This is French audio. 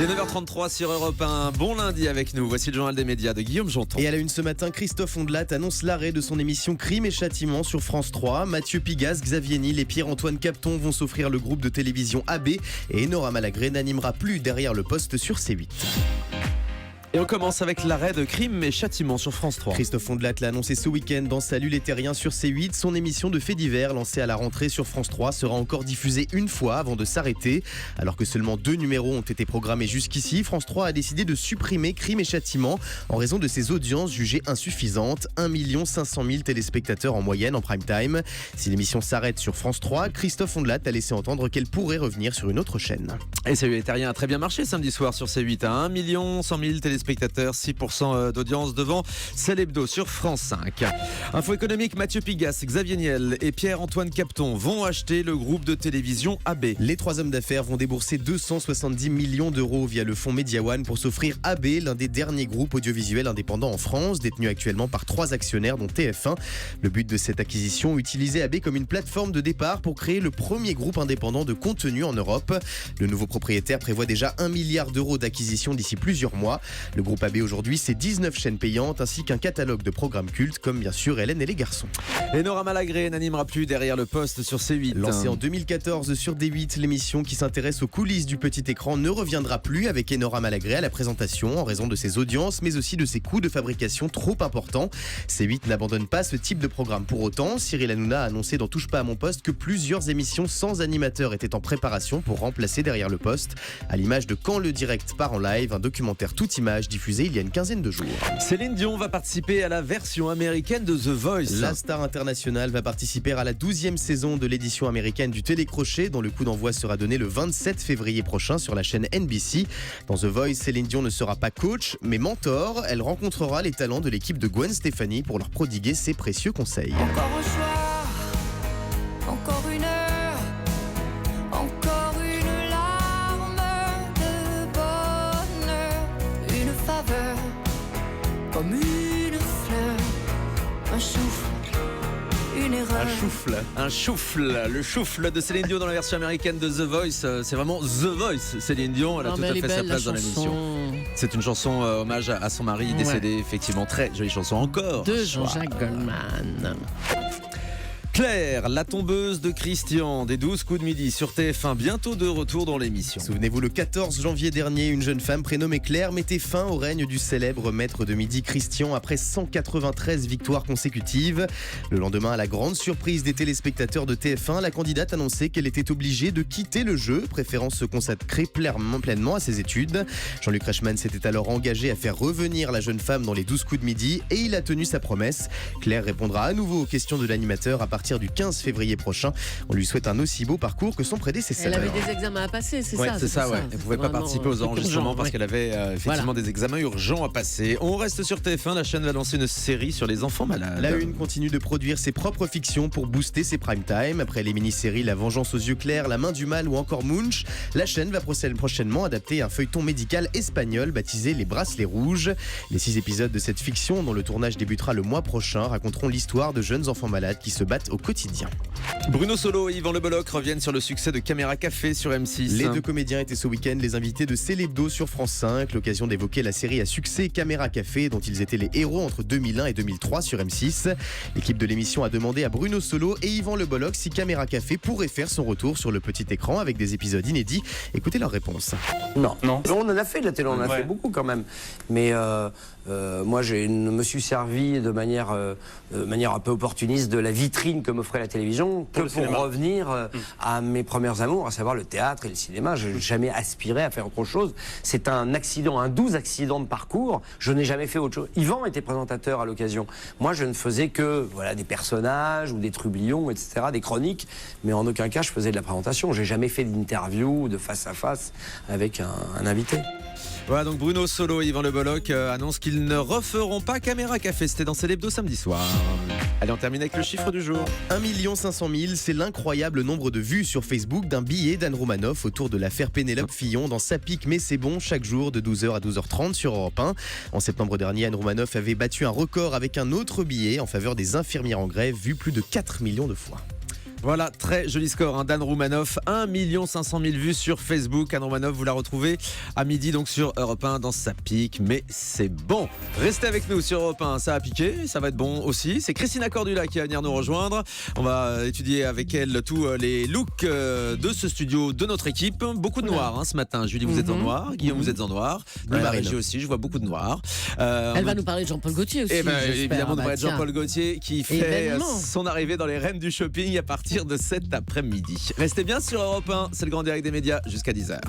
Il est 9h33 sur Europe 1. Bon lundi avec nous. Voici le journal des médias de Guillaume Jonton. Et à la une ce matin, Christophe Ondelat annonce l'arrêt de son émission Crime et Châtiment sur France 3. Mathieu Pigasse, Xavier Niel et Pierre-Antoine Capton vont s'offrir le groupe de télévision AB. Et Enora Malagré n'animera plus derrière le poste sur C8. Et on commence avec l'arrêt de Crime et Châtiment sur France 3. Christophe Ondelat l'a annoncé ce week-end dans Salut les Terriens sur C8. Son émission de faits divers lancée à la rentrée sur France 3 sera encore diffusée une fois avant de s'arrêter. Alors que seulement 2 numéros ont été programmés jusqu'ici, France 3 a décidé de supprimer Crime et Châtiment en raison de ses audiences jugées insuffisantes. 1 500 000 téléspectateurs en moyenne en prime time. Si l'émission s'arrête sur France 3, Christophe Ondelat a laissé entendre qu'elle pourrait revenir sur une autre chaîne. Et Salut les Terriens a très bien marché samedi soir sur C8. À 1 100 000 téléspectateurs, 6% d'audience devant C'est l'Hebdo sur France 5. Info économique, Mathieu Pigasse, Xavier Niel et Pierre-Antoine Capton vont acheter le groupe de télévision AB. Les trois hommes d'affaires vont débourser 270 millions d'euros via le fonds Mediawan pour s'offrir AB, l'un des derniers groupes audiovisuels indépendants en France, détenu actuellement par 3 actionnaires dont TF1. Le but de cette acquisition, utiliser AB comme une plateforme de départ pour créer le premier groupe indépendant de contenu en Europe. Le nouveau propriétaire prévoit déjà 1 milliard d'euros d'acquisition d'ici plusieurs mois. Le groupe AB aujourd'hui, c'est 19 chaînes payantes ainsi qu'un catalogue de programmes cultes comme bien sûr Hélène et les garçons. Enora Malagré n'animera plus derrière le poste sur C8. Lancée en 2014 sur D8, l'émission qui s'intéresse aux coulisses du petit écran ne reviendra plus avec Enora Malagré à la présentation en raison de ses audiences mais aussi de ses coûts de fabrication trop importants. C8 n'abandonne pas ce type de programme pour autant. Cyril Hanouna a annoncé dans Touche pas à mon poste que plusieurs émissions sans animateur étaient en préparation pour remplacer derrière le poste. À l'image de Quand le direct part en live, un documentaire toute image diffusé il y a une quinzaine de jours. Céline Dion va participer à la version américaine de The Voice. La star internationale va participer à la 12e saison de l'édition américaine du Télécrochet dont le coup d'envoi sera donné le 27 février prochain sur la chaîne NBC. Dans The Voice, Céline Dion ne sera pas coach mais mentor. Elle rencontrera les talents de l'équipe de Gwen Stefani pour leur prodiguer ses précieux conseils. Encore un soir, encore une heure, encore une larme de bonheur, une faveur, comme une fleur, un souffle, une erreur. Un choufle, le choufle de Céline Dion dans la version américaine de The Voice. C'est vraiment The Voice, Céline Dion. Elle a tout à fait sa place dans l'émission. C'est une chanson hommage à son mari décédé, effectivement. Très jolie chanson encore. De Jean-Jacques Goldman. Claire, la tombeuse de Christian, des 12 coups de midi sur TF1, bientôt de retour dans l'émission. Souvenez-vous, le 14 janvier dernier, une jeune femme prénommée Claire mettait fin au règne du célèbre maître de midi Christian après 193 victoires consécutives. Le lendemain, à la grande surprise des téléspectateurs de TF1, la candidate annonçait qu'elle était obligée de quitter le jeu, préférant se consacrer pleinement à ses études. Jean-Luc Reichmann s'était alors engagé à faire revenir la jeune femme dans les 12 coups de midi et il a tenu sa promesse. Claire répondra à nouveau aux questions de l'animateur à partir du 15 février prochain. On lui souhaite un aussi beau parcours que son prédécesseur. Elle avait des examens à passer, c'est ça. C'est ça. Elle ne pouvait pas participer aux enregistrements parce qu'elle avait effectivement des examens urgents à passer. On reste sur TF1, la chaîne va lancer une série sur les enfants malades. La Une continue de produire ses propres fictions pour booster ses prime time. Après les mini-séries La Vengeance aux yeux clairs, La main du mal ou encore Munch, la chaîne va prochainement adapter un feuilleton médical espagnol baptisé Les bracelets rouges. Les 6 épisodes de cette fiction, dont le tournage débutera le mois prochain, raconteront l'histoire de jeunes enfants malades qui se battent au quotidien. Bruno Solo et Yvan Le Bolloc reviennent sur le succès de Caméra Café sur M6. Les 2 comédiens étaient ce week-end les invités de C'est l'Hebdo sur France 5, l'occasion d'évoquer la série à succès Caméra Café dont ils étaient les héros entre 2001 et 2003 sur M6. L'équipe de l'émission a demandé à Bruno Solo et Yvan Le Bolloc si Caméra Café pourrait faire son retour sur le petit écran avec des épisodes inédits. Écoutez leur réponse. Non. On en a fait de la télé, on en a fait beaucoup quand même. Mais moi, je me suis servi de manière un peu opportuniste de la vitrine que m'offrait la télévision que pour revenir à mes premiers amours, à savoir le théâtre et le cinéma. Je n'ai jamais aspiré à faire autre chose. C'est un accident, un doux accident de parcours. Je n'ai jamais fait autre chose. Yvan était présentateur à l'occasion. Moi, je ne faisais que des personnages ou des trublions, etc., des chroniques, mais en aucun cas je faisais de la présentation. J'ai jamais fait d'interview, de face à face avec un invité. Voilà, donc Bruno Solo et Yvan Le Bolloc annoncent qu'ils ne referont pas Caméra Café. C'était dans C'est l'Hebdo samedi soir. Allez, on termine avec le chiffre du jour. 1 500 000, c'est l'incroyable nombre de vues sur Facebook d'un billet d'Anne Romanoff autour de l'affaire Pénélope Fillon dans Ça pique mais c'est bon chaque jour de 12h à 12h30 sur Europe 1. En septembre dernier, Anne Romanoff avait battu un record avec un autre billet en faveur des infirmières en grève vu plus de 4 millions de fois. Voilà, très joli score, hein, d'Anne Roumanoff. 1 500 000 vues sur Facebook. Anne Roumanoff, vous la retrouvez à midi donc sur Europe 1 dans sa pique. Mais c'est bon. Restez avec nous sur Europe 1. Ça a piqué, ça va être bon aussi. C'est Christina Cordula qui va venir nous rejoindre. On va étudier avec elle tous les looks de ce studio de notre équipe. Beaucoup de noir ce matin. Julie, vous êtes en noir. Guillaume, vous êtes en noir. La régie aussi, je vois beaucoup de noir. Elle va nous parler de Jean-Paul Gaultier aussi. Évidemment, on va être tiens. Jean-Paul Gaultier qui fait son arrivée dans les Reines du Shopping à partir de cet après-midi. Restez bien sur Europe 1, c'est le grand direct des médias jusqu'à 10h.